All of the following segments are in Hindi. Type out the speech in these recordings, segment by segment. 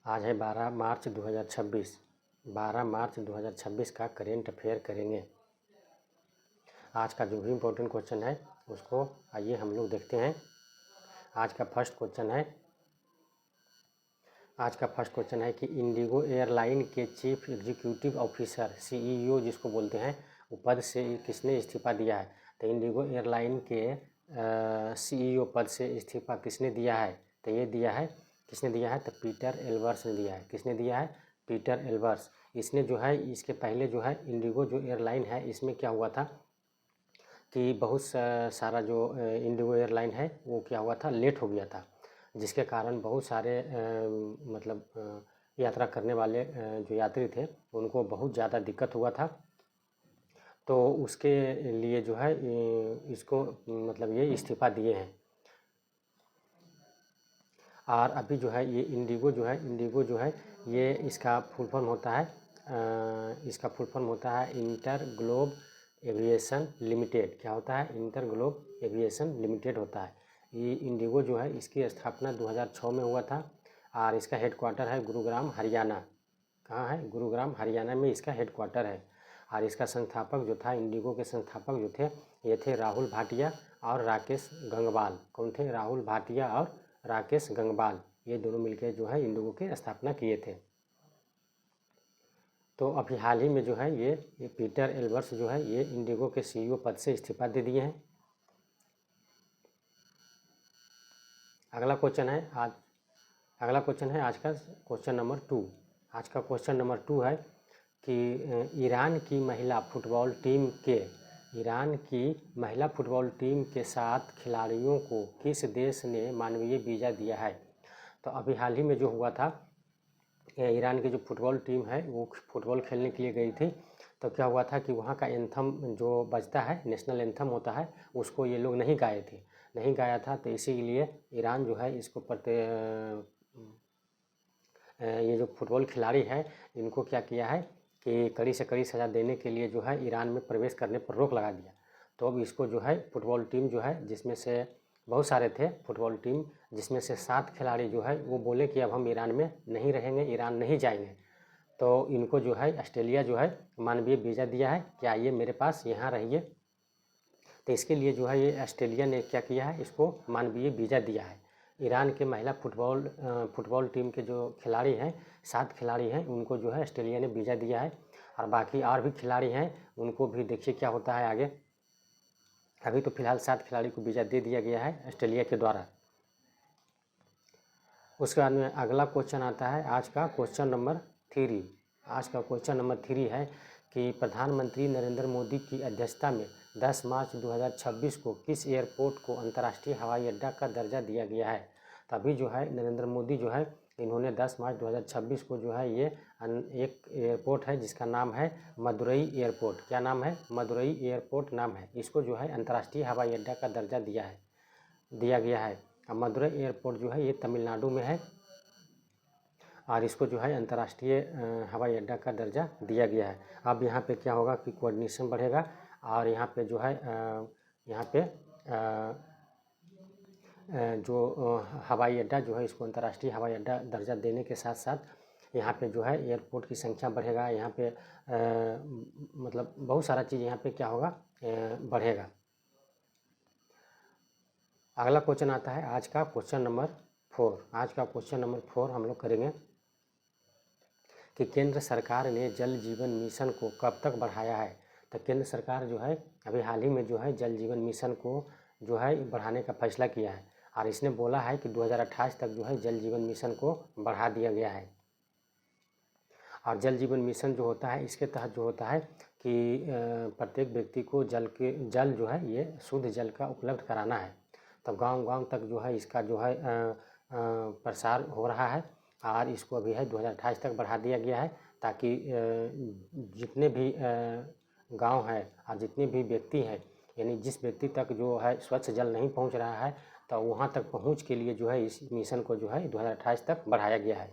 आज है 12 मार्च 2026। 12 मार्च 2026 का करेंट अफेयर करेंगे। आज का जो भी इम्पोर्टेंट क्वेश्चन है उसको आइए हम लोग देखते हैं। आज का फर्स्ट क्वेश्चन है कि इंडिगो एयरलाइन के चीफ एग्जीक्यूटिव ऑफिसर CEO जिसको बोलते हैं, वो पद से किसने इस्तीफा दिया है। तो इंडिगो एयरलाइन के CEO पद से इस्तीफा किसने दिया है, तो ये दिया है, किसने दिया है, तो पीटर एल्बर्स ने दिया है। किसने दिया है, पीटर एल्बर्स। इसने जो है, इसके पहले जो है इंडिगो जो एयरलाइन है, इसमें क्या हुआ था कि बहुत सारा जो इंडिगो एयरलाइन है वो क्या हुआ था, लेट हो गया था, जिसके कारण बहुत सारे यात्रा करने वाले जो यात्री थे उनको बहुत ज़्यादा दिक्कत हुआ था। तो उसके लिए जो है इसको ये इस्तीफा दिए हैं। और अभी जो है ये इंडिगो जो है ये इसका फुल फॉर्म होता है इंटर ग्लोब एविएशन लिमिटेड। क्या होता है, इंटर ग्लोब एविएशन लिमिटेड होता है। ये इंडिगो जो है इसकी स्थापना 2006 में हुआ था और इसका हेडक्वार्टर है गुरुग्राम हरियाणा। कहाँ है, गुरुग्राम हरियाणा में इसका हेडक्वार्टर है। और इसका संस्थापक जो था, इंडिगो के संस्थापक जो थे, ये थे राहुल भाटिया और राकेश गंगवाल। कौन थे, राहुल भाटिया और राकेश गंगवाल। ये दोनों मिलकर जो है इंडिगो की स्थापना किए थे। तो अभी हाल ही में जो है ये पीटर एल्बर्स जो है ये इंडिगो के CEO पद से इस्तीफा दे दिए हैं। अगला क्वेश्चन है आज का क्वेश्चन नंबर 2। आज का क्वेश्चन नंबर 2 है कि ईरान की महिला फुटबॉल टीम के 7 खिलाड़ियों को किस देश ने मानवीय वीज़ा दिया है। तो अभी हाल ही में जो हुआ था, ईरान की जो फुटबॉल टीम है वो फुटबॉल खेलने के लिए गई थी। तो क्या हुआ था कि वहाँ का एंथम जो बजता है, नेशनल एंथम होता है, उसको ये लोग नहीं गाया था। तो इसीलिए ईरान जो है इसको ये जो फुटबॉल खिलाड़ी है इनको क्या किया है कि कड़ी से कड़ी सज़ा देने के लिए जो है ईरान में प्रवेश करने पर रोक लगा दिया। तो अब इसको जो है फुटबॉल टीम जो है, जिसमें से बहुत सारे थे फुटबॉल टीम, जिसमें से 7 खिलाड़ी जो है वो बोले कि अब हम ईरान में नहीं रहेंगे, ईरान नहीं जाएंगे। तो इनको जो है ऑस्ट्रेलिया जो है मानवीय वीज़ा दिया है कि आइए मेरे पास, यहाँ रहिए। तो इसके लिए जो है ये ऑस्ट्रेलिया ने क्या किया है, इसको मानवीय वीज़ा दिया है। ईरान के महिला फुटबॉल टीम के जो खिलाड़ी हैं, 7 खिलाड़ी हैं, उनको जो है ऑस्ट्रेलिया ने वीज़ा दिया है। और बाकी और भी खिलाड़ी हैं, उनको भी देखिए क्या होता है आगे। अभी तो फिलहाल 7 खिलाड़ी को वीज़ा दे दिया गया है ऑस्ट्रेलिया के द्वारा। उसके बाद में अगला क्वेश्चन आता है आज का क्वेश्चन नंबर 3। आज का क्वेश्चन नंबर 3 है कि प्रधानमंत्री नरेंद्र मोदी की अध्यक्षता में 10 मार्च 2026 को किस एयरपोर्ट को अंतर्राष्ट्रीय हवाई अड्डा का दर्जा दिया गया है। तभी जो है नरेंद्र मोदी जो है इन्होंने 10 मार्च 2026 को जो है ये एक एयरपोर्ट है जिसका नाम है मदुरई एयरपोर्ट। क्या नाम है, मदुरई एयरपोर्ट नाम है। इसको जो है अंतर्राष्ट्रीय हवाई अड्डा का दर्जा दिया गया है। मदुरई एयरपोर्ट जो है ये तमिलनाडु में है और इसको जो है अंतर्राष्ट्रीय हवाई अड्डा का दर्जा दिया गया है। अब यहाँ पे क्या होगा कि कोऑर्डिनेशन बढ़ेगा और यहाँ पे जो है जो हवाई अड्डा जो है इसको अंतर्राष्ट्रीय हवाई अड्डा दर्जा देने के साथ साथ यहाँ पे जो है एयरपोर्ट की संख्या बढ़ेगा। यहाँ पे बहुत सारा चीज़ यहाँ पे क्या होगा, बढ़ेगा। अगला क्वेश्चन आता है आज का क्वेश्चन नंबर 4। आज का क्वेश्चन नंबर 4 हम लोग करेंगे कि केंद्र सरकार ने जल जीवन मिशन को कब तक बढ़ाया है। तो केंद्र सरकार जो है अभी हाल ही में जो है जल जीवन मिशन को जो है बढ़ाने का फैसला किया है और इसने बोला है कि 2028 तक जो है जल जीवन मिशन को बढ़ा दिया गया है। और जल जीवन मिशन जो होता है इसके तहत जो होता है कि प्रत्येक व्यक्ति को जल जो है ये शुद्ध जल का उपलब्ध कराना है। तो गांव-गांव तक जो है इसका जो है प्रसार हो रहा है और इसको अभी है 2028 तक बढ़ा दिया गया है ताकि जितने भी गांव हैं और जितने भी व्यक्ति हैं, यानी जिस व्यक्ति तक जो है स्वच्छ जल नहीं पहुंच रहा है तो वहां तक पहुंच के लिए जो है इस मिशन को जो है 2028 तक बढ़ाया गया है।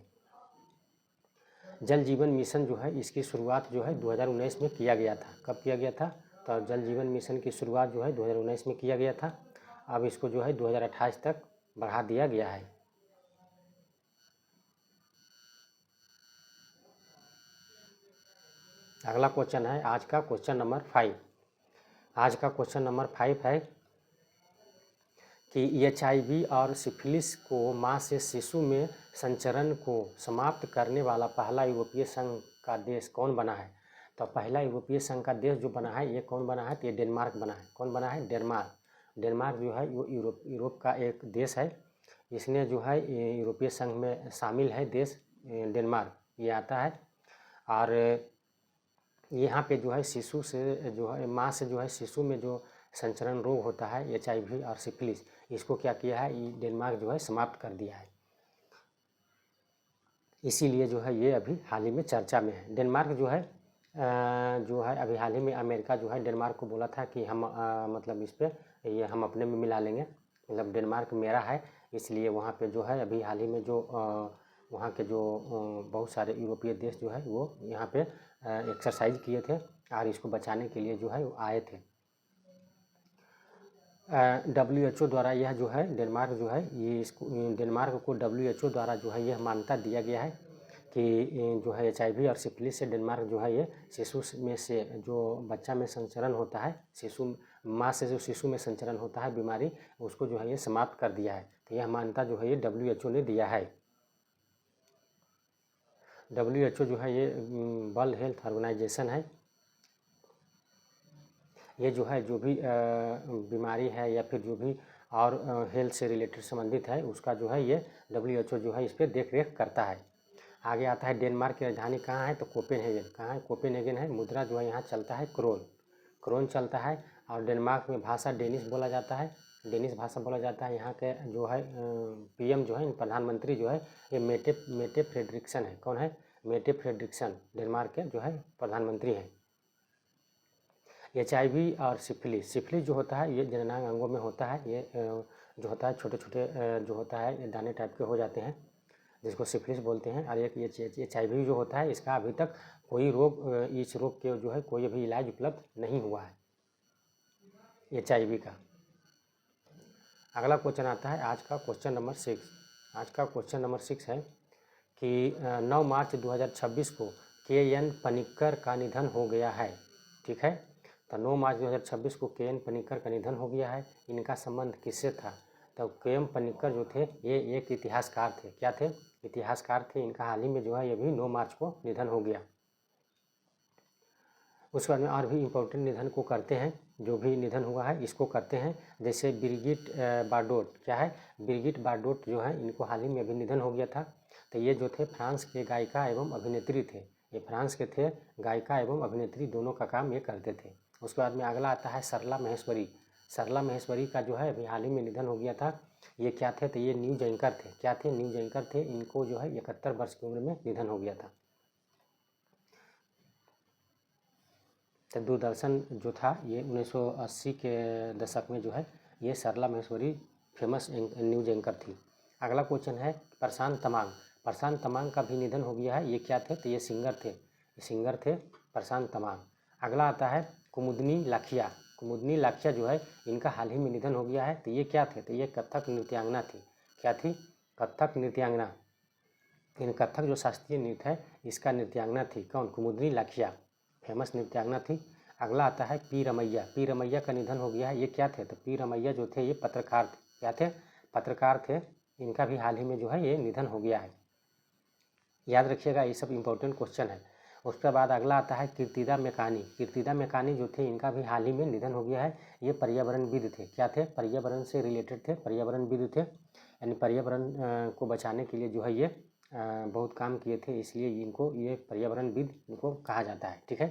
जल जीवन मिशन जो है इसकी शुरुआत जो है 2019 में किया गया था। कब किया गया था, तो जल जीवन मिशन की शुरुआत जो है 2019 में किया गया था। अब इसको जो है 2028 तक बढ़ा दिया गया है। अगला क्वेश्चन है आज का क्वेश्चन नंबर 5। आज का क्वेश्चन नंबर 5 है कि HIV और सिफिलिस को माँ से शिशु में संचरण को समाप्त करने वाला पहला यूरोपीय संघ का देश कौन बना है। तो पहला यूरोपीय संघ का देश जो बना है ये कौन बना है, तो ये डेनमार्क बना है। कौन बना है, डेनमार्क। डेनमार्क जो है वो यूरोप का एक देश है। इसने जो है यूरोपीय संघ में शामिल है देश डेनमार्क ये आता है। और यहाँ पे जो है शिशु से जो है माँ से जो है शिशु में जो संचरण रोग होता है HIV और सिफिलिस, इसको क्या किया है, ये डेनमार्क जो है समाप्त कर दिया है। इसीलिए जो है ये अभी हाल ही में चर्चा में है। डेनमार्क जो है अभी हाल ही में अमेरिका जो है डेनमार्क को बोला था कि हम मतलब इस पर ये हम अपने में मिला लेंगे, मतलब डेनमार्क मेरा है। इसलिए वहाँ पे जो है अभी हाल ही में जो वहाँ के जो बहुत सारे यूरोपीय देश जो है वो यहाँ पे एक्सरसाइज किए थे और इसको बचाने के लिए जो है वो आए थे। WHO द्वारा यह जो है डेनमार्क जो है ये इसको डेनमार्क को WHO द्वारा जो है यह मान्यता दिया गया है कि जो है HIV और सिफिलिस से डेनमार्क जो है ये शिशु में से जो बच्चा में संचरण होता है, शिशु माँ से जो शिशु में संचरण होता है बीमारी, उसको जो है ये समाप्त कर दिया है। तो यह मान्यता जो है ये WHO ने दिया है। WHO जो है ये वर्ल्ड हेल्थ ऑर्गेनाइजेशन है। ये जो है जो भी बीमारी है या फिर जो भी और हेल्थ से रिलेटेड संबंधित है उसका जो है ये WHO जो है इस पर देख रेख करता है। आगे आता है डेनमार्क की राजधानी कहाँ है, तो कोपेनहेगन। कहाँ है, कोपेनहेगन है। मुद्रा जो है यहाँ चलता है क्रोन चलता है। और डेनमार्क में भाषा डेनिश बोला जाता है, डेनिश भाषा बोला जाता है। यहाँ के जो है PM जो है प्रधानमंत्री जो है ये मेटे फ्रेडरिक्सन है। कौन है, मेटे फ्रेडरिक्सन डेनमार्क के जो है प्रधानमंत्री हैं। HIV और सिफिलिस जो होता है ये जननांग अंगों में होता है। ये जो होता है छोटे छोटे जो होता है ये दाने टाइप के हो जाते हैं जिसको सिफिलिस बोलते हैं। और एक ये HIV जो होता है इसका अभी तक कोई रोग इस रोग के जो है कोई अभी इलाज उपलब्ध नहीं हुआ है HIV का। अगला क्वेश्चन आता है आज का क्वेश्चन नंबर 6। आज का क्वेश्चन नंबर 6 है कि 9 मार्च 2026 को KN पनिक्कर का निधन हो गया है। ठीक है, तो 9 मार्च 2026 को KN पनिक्कर का निधन हो गया है। इनका संबंध किससे था, तो KM पनिक्कर जो थे ये एक इतिहासकार थे। क्या थे, इतिहासकार थे। इनका हाल ही में जो है ये भी 9 मार्च को निधन हो गया। उसके बाद में और भी इम्पोर्टेंट निधन को करते हैं, जो भी निधन हुआ है इसको करते हैं। जैसे ब्रिगिट बारडोट, क्या है, ब्रिगिट बारडोट जो है इनको हाल ही में अभी निधन हो गया था। तो ये जो थे फ्रांस के गायिका एवं अभिनेत्री थे। ये फ्रांस के थे, गायिका एवं अभिनेत्री दोनों का काम ये करते थे। उसके बाद में अगला आता है सरला महेश्वरी। सरला महेश्वरी का जो है अभी हाल ही में निधन हो गया था। ये क्या थे, तो ये न्यूज एंकर थे। क्या थे, न्यूज एंकर थे। इनको जो है 71 वर्ष की उम्र में निधन हो गया था। तो दूरदर्शन जो था ये 1980 के दशक में जो है ये सरला महेश्वरी फेमस न्यूज एंकर थी। अगला क्वेश्चन है प्रशांत तमांग। प्रशांत तमांग का भी निधन हो गया है। ये क्या थे, तो ये सिंगर थे प्रशांत तमांग। अगला आता है कुमुदनी लाखिया। कुमुदनी लाखिया जो है इनका हाल ही में निधन हो गया है। तो ये क्या थे, तो ये कथक नृत्यांगना थी। क्या थी, कथक नृत्यांगना। इन कथक जो शास्त्रीय नृत्य है इसका नृत्यांगना थी। कौन, कुमुदनी लाखिया, फेमस नृत्यांगना थी। अगला आता है पी रमैया। पी रमैया का निधन हो गया है। ये क्या थे, तो पी रमैया जो थे ये पत्रकार थे। क्या थे, पत्रकार थे। इनका भी हाल ही में जो है ये निधन हो गया है। याद रखिएगा, ये सब इंपॉर्टेंट क्वेश्चन है। उसके बाद अगला आता है कीर्तिदा मेकानी। कीर्तिदा मेकानी जो थे इनका भी हाल ही में निधन हो गया है। ये पर्यावरणविद थे। क्या थे, पर्यावरण से रिलेटेड थे, पर्यावरणविद थे। यानी पर्यावरण को बचाने के लिए जो है ये बहुत काम किए थे, इसलिए इनको ये पर्यावरणविद इनको कहा जाता है। ठीक है,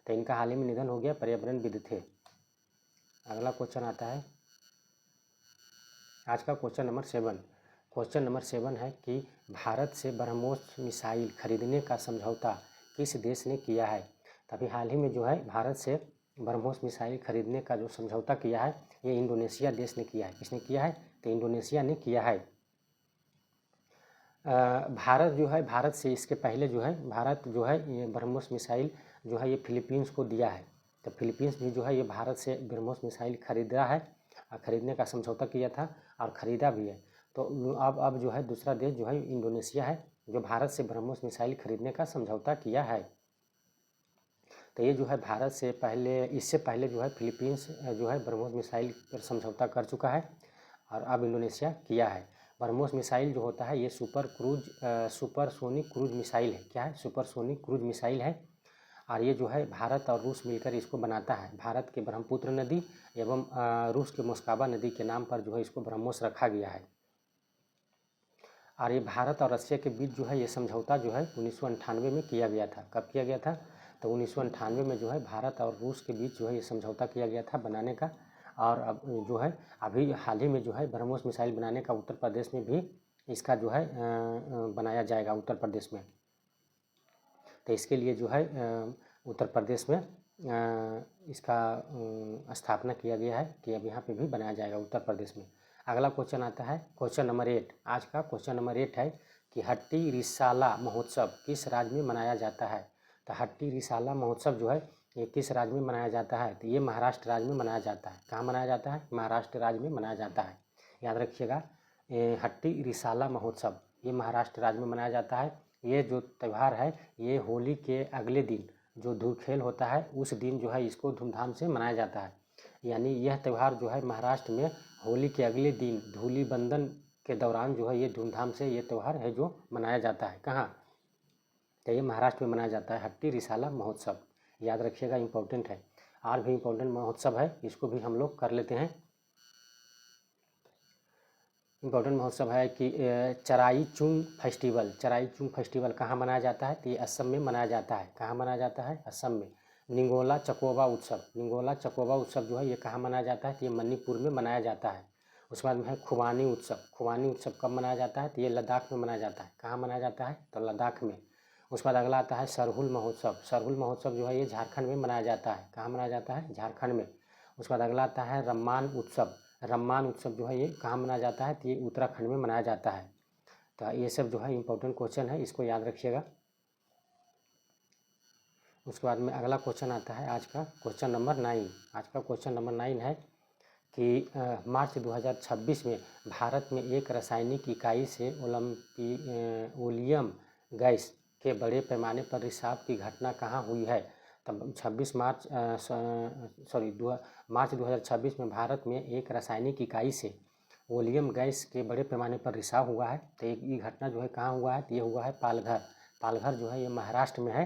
तो इनका हाल ही में निधन हो गया, पर्यावरणविद थे। अगला क्वेश्चन आता है आज का क्वेश्चन नंबर 7। क्वेश्चन नंबर 7 है कि भारत से ब्रह्मोस मिसाइल खरीदने का समझौता किस देश ने किया है। तभी हाल ही में जो है भारत से ब्रह्मोस मिसाइल खरीदने का जो समझौता किया है ये इंडोनेशिया देश ने किया है। किसने किया है, तो इंडोनेशिया ने किया है। भारत जो है, भारत से इसके पहले जो है भारत जो है ये ब्रह्मोस मिसाइल जो है ये फिलीपींस को दिया है। तो फिलीपींस भी जो है ये भारत से ब्रह्मोस मिसाइल खरीदा है, खरीदने का समझौता किया था और ख़रीदा भी है। तो अब जो है दूसरा देश जो है इंडोनेशिया है जो भारत से ब्रह्मोस मिसाइल खरीदने का समझौता किया है। तो ये जो है भारत से पहले, इससे पहले जो है फिलीपींस जो है ब्रह्मोस मिसाइल पर समझौता कर चुका है और अब इंडोनेशिया किया है। ब्रह्मोस मिसाइल जो होता है ये सुपरसोनिक क्रूज मिसाइल है। क्या है? सुपरसोनिक क्रूज मिसाइल है और ये जो है भारत और रूस मिलकर इसको बनाता है। भारत के ब्रह्मपुत्र नदी एवं रूस के मोस्कवा नदी के नाम पर जो है इसको ब्रह्मोस रखा गया है। और ये भारत और रशिया के बीच जो है ये समझौता जो है 1998 में किया गया था। कब किया गया था? तो 1998 में जो है भारत और रूस के बीच जो है ये समझौता किया गया था बनाने का। और अब जो है अभी हाल ही में जो है ब्रह्मोस मिसाइल बनाने का उत्तर प्रदेश में भी इसका जो है बनाया जाएगा उत्तर प्रदेश में। तो इसके लिए जो है उत्तर प्रदेश में इसका स्थापना किया गया है कि अब यहाँ पे भी बनाया जाएगा उत्तर प्रदेश में। अगला क्वेश्चन आता है क्वेश्चन नंबर 8। आज का क्वेश्चन नंबर 8 है कि हट्टी रिसाला महोत्सव किस राज्य में मनाया जाता है? तो हट्टी रिसाला महोत्सव जो है ये किस राज्य में मनाया जाता है? तो ये महाराष्ट्र राज्य में मनाया जाता है। कहाँ मनाया जाता है? महाराष्ट्र राज्य में मनाया जाता है। याद रखिएगा, हट्टी रिसाला महोत्सव ये महाराष्ट्र राज्य में मनाया जाता है। ये जो त्यौहार है ये होली के अगले दिन जो धूलखेल होता है उस दिन जो है इसको धूमधाम से मनाया जाता है। यानी यह त्यौहार जो है महाराष्ट्र में होली के अगले दिन धूली बंधन के दौरान जो है ये धूमधाम से ये त्यौहार है जो मनाया जाता है। कहाँ? तो ये महाराष्ट्र में मनाया जाता है हट्टी रिसाला महोत्सव। याद रखिएगा, इम्पोर्टेंट है। और भी इम्पोर्टेंट महोत्सव है, इसको भी हम लोग कर लेते हैं। इम्पोर्टेंट महोत्सव है कि चराईचुंग फेस्टिवल। चराईचुंग फेस्टिवल कहाँ मनाया जाता है? तो ये असम में मनाया जाता है। कहाँ मनाया जाता है? असम में। निगोला चकोबा उत्सव। निगोला चकोबा उत्सव जो है ये कहाँ मनाया जाता है? तो ये मणिपुर में मनाया जाता है। उसके बाद में है खुबानी उत्सव। खुबानी उत्सव कब मनाया जाता है? तो ये लद्दाख में मनाया जाता है। कहाँ मनाया जाता है? तो लद्दाख में। उसके बाद अगला आता है सरहुल महोत्सव। सरहुल महोत्सव जो है ये झारखंड में मनाया जाता है। कहाँ मनाया जाता है? झारखंड में। उसके बाद अगला आता है रम्मान उत्सव। रम्मान उत्सव जो है ये कहाँ मनाया जाता है? तो ये उत्तराखंड में मनाया जाता है। तो ये सब जो है इम्पोर्टेंट क्वेश्चन है, इसको याद रखिएगा। उसके बाद में अगला क्वेश्चन आता है आज का क्वेश्चन नंबर 9। आज का क्वेश्चन नंबर 9 है कि मार्च 2026 में भारत में एक रासायनिक इकाई से ओलियम गैस के बड़े पैमाने पर रिसाव की घटना कहाँ हुई है? तब 26 मार्च मार्च 2026 में भारत में एक रासायनिक इकाई से ओलियम गैस के बड़े पैमाने पर रिसाव हुआ है। तो ये घटना जो है कहाँ हुआ है? तो ये हुआ है पालघर। पालघर जो है ये महाराष्ट्र में है।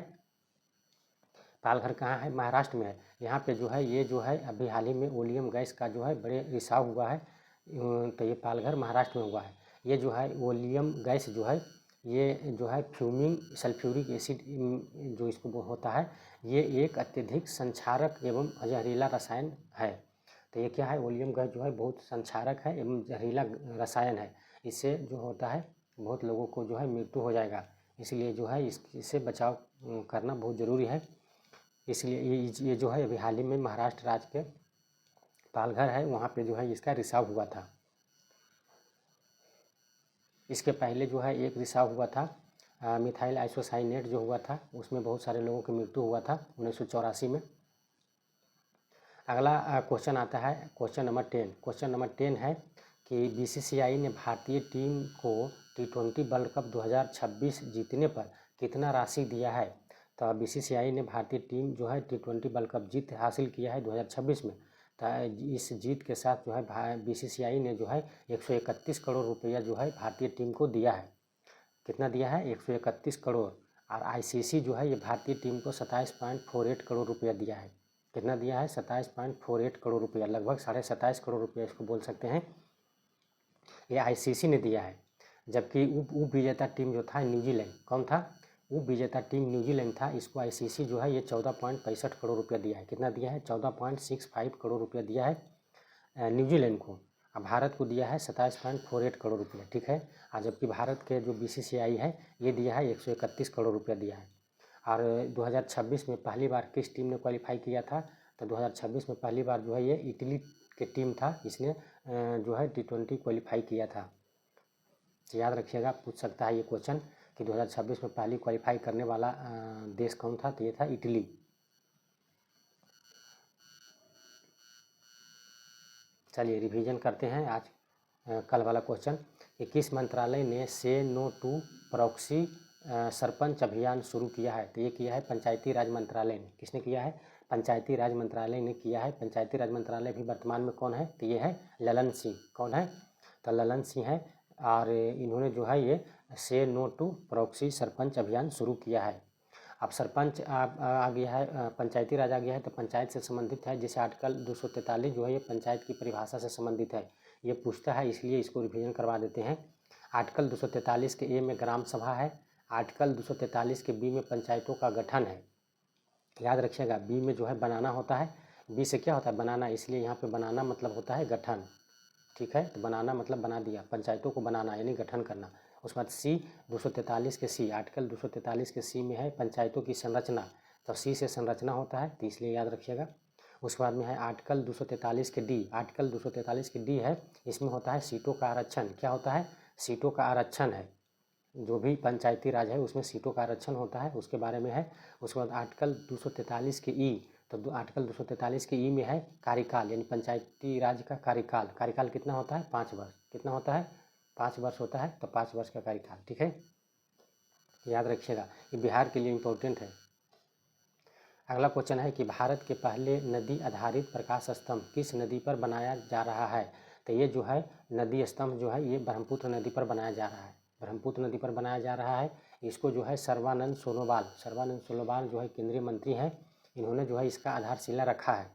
पालघर कहाँ है? महाराष्ट्र में है। यहाँ पे जो है ये जो है अभी हाल ही में ओलियम गैस का जो है बड़े रिसाव हुआ है। तो ये पालघर महाराष्ट्र में हुआ है। ये जो है ओलियम गैस जो है ये जो है फ्यूमिंग सल्फ्यूरिक एसिड जो इसको होता है ये एक अत्यधिक संक्षारक एवं जहरीला रसायन है। तो ये क्या है? ओलियम गैस जो है बहुत संक्षारक है एवं जहरीला रसायन है। इससे जो होता है बहुत लोगों को जो है मृत्यु हो जाएगा। इसलिए जो है इससे बचाव करना बहुत ज़रूरी है। इसलिए ये जो है अभी हाल ही में महाराष्ट्र राज्य के पालघर है वहाँ पे जो है इसका रिसाव हुआ था। इसके पहले जो है एक रिसाव हुआ था मिथाइल आइसोसाइनेट जो हुआ था उसमें बहुत सारे लोगों की मृत्यु हुआ था 1984 में। अगला क्वेश्चन आता है क्वेश्चन नंबर 10। क्वेश्चन नंबर 10 है कि बीसीसीआई ने भारतीय टीम को T20 वर्ल्ड कप 2026 जीतने पर कितना राशि दिया है? तो बीसीसीआई ने भारतीय टीम जो है T20 वर्ल्ड कप जीत हासिल किया है 2026 में। तो इस जीत के साथ जो है बीसीसीआई ने जो है 131 करोड़ रुपया जो है भारतीय टीम को दिया है। कितना दिया है? 131 करोड़। और आईसीसी जो है ये भारतीय टीम को 27.48 करोड़ रुपया दिया है। कितना दिया है? 27.48 करोड़ रुपया, लगभग 27.5 करोड़ रुपया इसको बोल सकते हैं। ये आईसीसी ने दिया है। जबकि उप विजेता टीम जो था न्यूजीलैंड, कौन था? उप विजेता टीम न्यूजीलैंड था। इसको आईसीसी जो है ये 14.65 करोड़ रुपया दिया है। कितना दिया है? 14.65 करोड़ रुपया दिया है न्यूजीलैंड को। अब भारत को दिया है 27.48 करोड़ रुपया। ठीक है। और जबकि भारत के जो बीसीसीआई है ये दिया है 131 करोड़ रुपया दिया है। और 2026 में पहली बार किस टीम ने क्वालिफाई किया था? तो 2026 में पहली बार जो है ये इटली की टीम था, इसने जो है T20 क्वालिफाई किया था। तो याद रखिएगा, पूछ सकता है ये क्वेश्चन कि 2026 में पहली क्वालिफाई करने वाला देश कौन था? तो ये था इटली। चलिए रिवीजन करते हैं आज कल वाला क्वेश्चन कि किस मंत्रालय ने से नो टू प्रॉक्सी सरपंच अभियान शुरू किया है? तो ये किया है पंचायती राज मंत्रालय ने। किसने किया है? पंचायती राज मंत्रालय ने किया है। पंचायती राज मंत्रालय भी वर्तमान में कौन है? तो ये है ललन सिंह। कौन है? तो ललन सिंह है। और इन्होंने जो है ये से नो टू प्रॉक्सी सरपंच अभियान शुरू किया है। अब सरपंच आ गया है, पंचायती राज आ गया है, तो पंचायत से संबंधित है। जैसे आर्टिकल 243 जो है ये पंचायत की परिभाषा से संबंधित है, ये पूछता है, इसलिए इसको रिवीजन करवा देते हैं। आर्टिकल 243 के ए में ग्राम सभा है। आर्टिकल 243 के बी में पंचायतों का गठन है। याद रखिएगा, बी में जो है बनाना होता है। बी से क्या होता है? बनाना, इसलिए यहाँ पे बनाना मतलब होता है गठन। ठीक है, तो बनाना मतलब बना दिया, पंचायतों को बनाना यानी गठन करना। उसके बाद सी 243 के सी, आर्टिकल 243 के सी में है पंचायतों की संरचना, तो सी से संरचना होता है, तो इसलिए याद रखिएगा। उसके बाद में है आर्टिकल 243 के डी। आर्टिकल 243 के डी है, इसमें होता है सीटों का आरक्षण। क्या होता है? सीटों का आरक्षण है। जो भी पंचायती राज है उसमें सीटों का आरक्षण होता है, उसके बारे में है। उसके बाद आर्टिकल 243 के ई, तो आर्टिकल 243 के ई में है कार्यकाल, यानी पंचायती राज का कार्यकाल। कार्यकाल कितना होता है? 5 वर्ष। कितना होता है? 5 वर्ष होता है, तो 5 वर्ष का कार्यकाल। ठीक है, याद रखिएगा, ये बिहार के लिए इम्पोर्टेंट है। अगला क्वेश्चन है कि भारत के पहले नदी आधारित प्रकाश स्तंभ किस नदी पर बनाया जा रहा है? तो ये जो है नदी स्तंभ जो है ये ब्रह्मपुत्र नदी पर बनाया जा रहा है। ब्रह्मपुत्र नदी पर बनाया जा रहा है। इसको जो है सर्बानंद सोनोवाल जो है केंद्रीय मंत्री हैं, इन्होंने जो है इसका आधारशिला रखा है।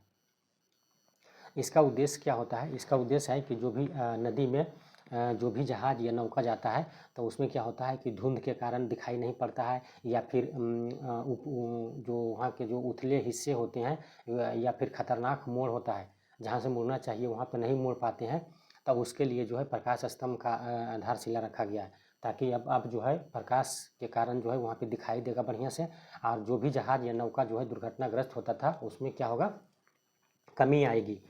इसका उद्देश्य क्या होता है? इसका उद्देश्य है कि जो भी नदी में जो भी जहाज या नौका जाता है, तो उसमें क्या होता है कि धुंध के कारण दिखाई नहीं पड़ता है, या फिर जो वहाँ के जो उथले हिस्से होते हैं, या फिर खतरनाक मोड़ होता है, जहाँ से मुड़ना चाहिए वहाँ पर नहीं मुड़ पाते हैं, तब उसके लिए जो है प्रकाश स्तंभ का आधारशिला रखा गया है, ताकि अब जो है प्रकाश के कारण जो है वहाँ पे दिखाई देगा बढ़िया से, और जो भी जहाज या नौका जो है दुर्घटनाग्रस्त होता था उसमें क्या होगा? कमी आएगी,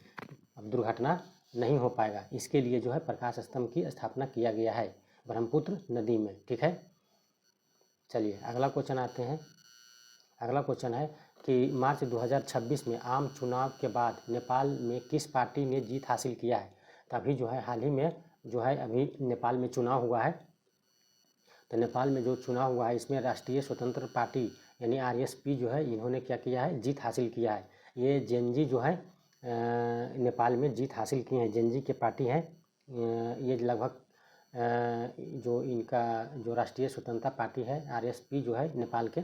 अब दुर्घटना नहीं हो पाएगा। इसके लिए जो है प्रकाश स्तंभ की स्थापना किया गया है ब्रह्मपुत्र नदी में। ठीक है, चलिए अगला क्वेश्चन आते हैं। अगला क्वेश्चन है कि मार्च 2026 में आम चुनाव के बाद नेपाल में किस पार्टी ने जीत हासिल किया है? तो अभी जो है हाल ही में जो है अभी नेपाल में चुनाव हुआ है, तो नेपाल में जो चुनाव हुआ है इसमें राष्ट्रीय स्वतंत्र पार्टी यानी आरएसपी जो है इन्होंने क्या किया है? जीत हासिल किया है। ये जेनजी जो है नेपाल में जीत हासिल की है, जेनजी के पार्टी है। ये लगभग जो इनका जो राष्ट्रीय स्वतंत्रता पार्टी है आरएसपी जो है नेपाल के,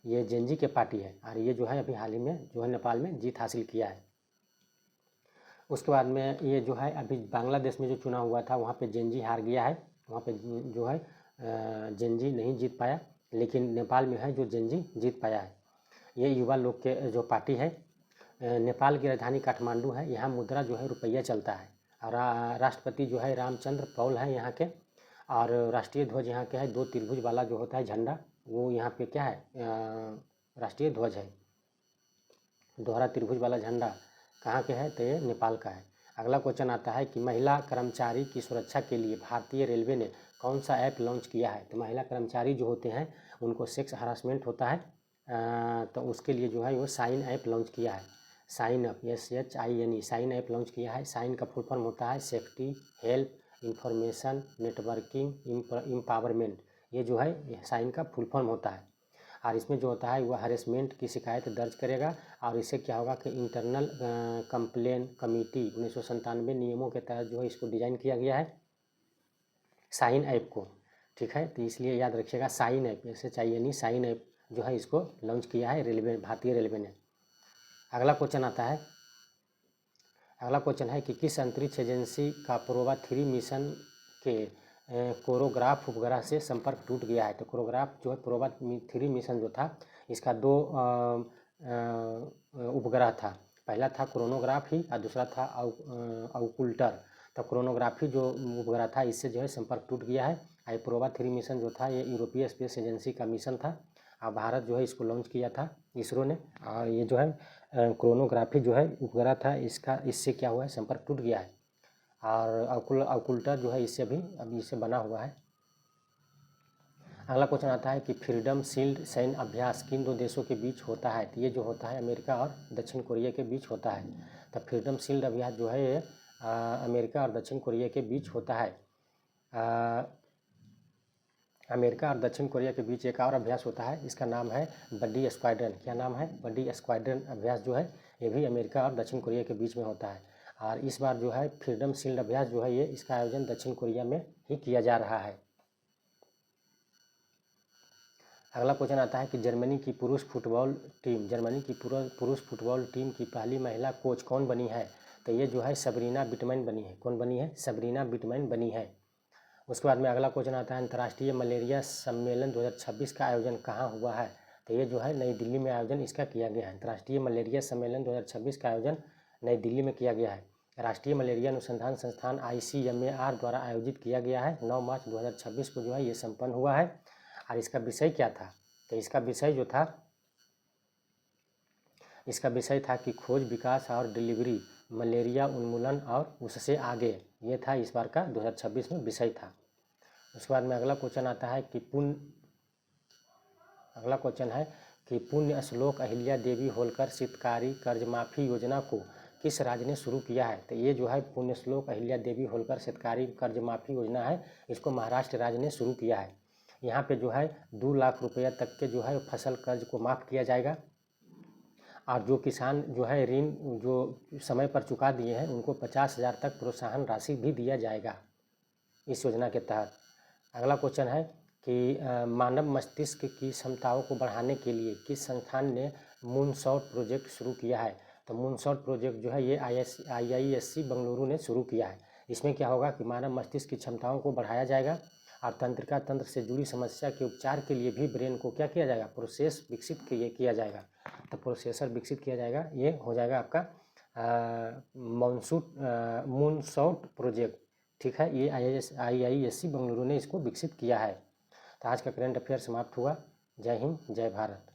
ये जेनजी के पार्टी है, और ये जो है अभी हाल ही में जो है नेपाल में जीत हासिल किया है। उसके बाद में ये जो है अभी बांग्लादेश में जो चुनाव हुआ था वहाँ पे जेनजी हार गया है, वहाँ पे जो है जेनजी नहीं जीत पाया, लेकिन नेपाल में है जो जेनजी जीत पाया है। ये युवा लोग के जो पार्टी है। नेपाल की राजधानी काठमांडू है, यहाँ मुद्रा जो है रुपया चलता है, और राष्ट्रपति जो है रामचंद्र पौल है यहाँ के, और राष्ट्रीय ध्वज यहाँ के है 2 त्रिभुज वाला जो होता है झंडा, वो यहाँ पे क्या है? राष्ट्रीय ध्वज है, दोहरा त्रिभुज वाला झंडा कहाँ के है? तो ये नेपाल का है। अगला क्वेश्चन आता है कि महिला कर्मचारी की सुरक्षा के लिए भारतीय रेलवे ने कौन सा ऐप लॉन्च किया है? तो महिला कर्मचारी जो होते हैं उनको सेक्स हरासमेंट होता है, तो उसके लिए जो है वो साइन ऐप लॉन्च किया है। SHINE app, SHINE, SHINE app launch किया है। साइन का फुल फॉर्म होता है safety, help, information, networking, empowerment. ये जो है साइन का फुल फॉर्म होता है, और इसमें जो होता है वह हरेसमेंट की शिकायत दर्ज करेगा, और इससे क्या होगा कि इंटरनल कंप्लेन कमेटी 1997 नियमों के तहत जो है इसको डिज़ाइन किया गया है साइन ऐप को। ठीक है, तो इसलिए याद रखिएगा SHINE app, SHINE, SHINE app जो है इसको लॉन्च किया है रेलवे, भारतीय रेलवे ने। अगला क्वेश्चन आता है। अगला क्वेश्चन है कि किस अंतरिक्ष एजेंसी का प्रोवा 3 मिशन के कोरोग्राफ उपग्रह से संपर्क टूट गया है? तो कोरोग्राफ जो है प्रोवा 3 मिशन जो था इसका 2 उपग्रह था। पहला था क्रोनोग्राफ ही और दूसरा था ऑकुल्टर। तो क्रोनोग्राफी जो उपग्रह था इससे जो है संपर्क टूट गया है। आई प्रोवा 3 मिशन जो था ये यूरोपीय स्पेस एजेंसी का मिशन था, और भारत जो है इसको लॉन्च किया था इसरो ने, और ये जो है क्रोनोग्राफी जो है उपग्रह था इससे क्या हुआ है? संपर्क टूट गया है, और ऑकुल्टर जो है इससे अभी इससे बना हुआ है। अगला क्वेश्चन आता है कि फ्रीडम शील्ड सैन्य अभ्यास किन 2 देशों के बीच होता है? तो ये जो होता है अमेरिका और दक्षिण कोरिया के बीच होता है। तो फ्रीडम शील्ड अभ्यास जो है ये अमेरिका और दक्षिण कोरिया के बीच होता है। अमेरिका और दक्षिण कोरिया के बीच एक और अभ्यास होता है, इसका नाम है बड्डी स्क्वाड्रन। क्या नाम है? बड्डी स्क्वाड्रन अभ्यास जो है ये भी अमेरिका और दक्षिण कोरिया के बीच में होता है। और इस बार जो है फ्रीडम शील्ड अभ्यास जो है ये इसका आयोजन दक्षिण कोरिया में ही किया जा रहा है। अगला क्वेश्चन आता है कि जर्मनी की पुरुष फुटबॉल टीम की पहली महिला कोच कौन बनी है? तो ये जो है सबरीना बिटमैन बनी है। कौन बनी है? सबरीना बिटमैन बनी है। उसके बाद में अगला क्वेश्चन आता है अंतर्राष्ट्रीय मलेरिया सम्मेलन 2026 का आयोजन कहाँ हुआ है? तो ये जो है नई दिल्ली में आयोजन इसका किया गया है। अंतर्राष्ट्रीय मलेरिया सम्मेलन 2026 का आयोजन नई दिल्ली में किया गया है। राष्ट्रीय मलेरिया अनुसंधान संस्थान ICMAR द्वारा आयोजित किया गया है। 9 मार्च 2026 को जो है ये संपन्न हुआ है। और इसका विषय क्या था? तो इसका विषय था कि खोज, विकास और डिलीवरी, मलेरिया उन्मूलन और उससे आगे, ये था इस बार का 2026 में विषय था। उसके बाद में अगला क्वेश्चन आता है कि पुण्य श्लोक अहिल्या देवी होलकर शीतकारी कर्ज माफ़ी योजना को किस राज्य ने शुरू किया है? तो ये जो है पुण्य श्लोक अहिल्या देवी होलकर शीतकारी कर्ज माफ़ी योजना है, इसको महाराष्ट्र राज्य ने शुरू किया है। यहाँ पे जो है 2 लाख रुपया तक के जो है फसल कर्ज को माफ़ किया जाएगा। और जो किसान जो है ऋण जो समय पर चुका दिए हैं उनको 50,000 तक प्रोत्साहन राशि भी दिया जाएगा इस योजना के तहत। अगला क्वेश्चन है कि मानव मस्तिष्क की क्षमताओं को बढ़ाने के लिए किस संस्थान ने मूनशॉट प्रोजेक्ट शुरू किया है? तो मूनशॉट प्रोजेक्ट जो है ये IISc बेंगलुरु ने शुरू किया है। इसमें क्या होगा कि मानव मस्तिष्क की क्षमताओं को बढ़ाया जाएगा और तंत्रिका तंत्र से जुड़ी समस्या के उपचार के लिए भी ब्रेन को क्या किया जाएगा? प्रोसेस विकसित किया जाएगा। तो प्रोसेसर विकसित किया जाएगा। ये हो जाएगा आपका मूनशॉट प्रोजेक्ट। ठीक है, ये IISc बेंगलुरु ने इसको विकसित किया है। तो आज का करंट अफेयर समाप्त हुआ। जय हिंद, जय भारत।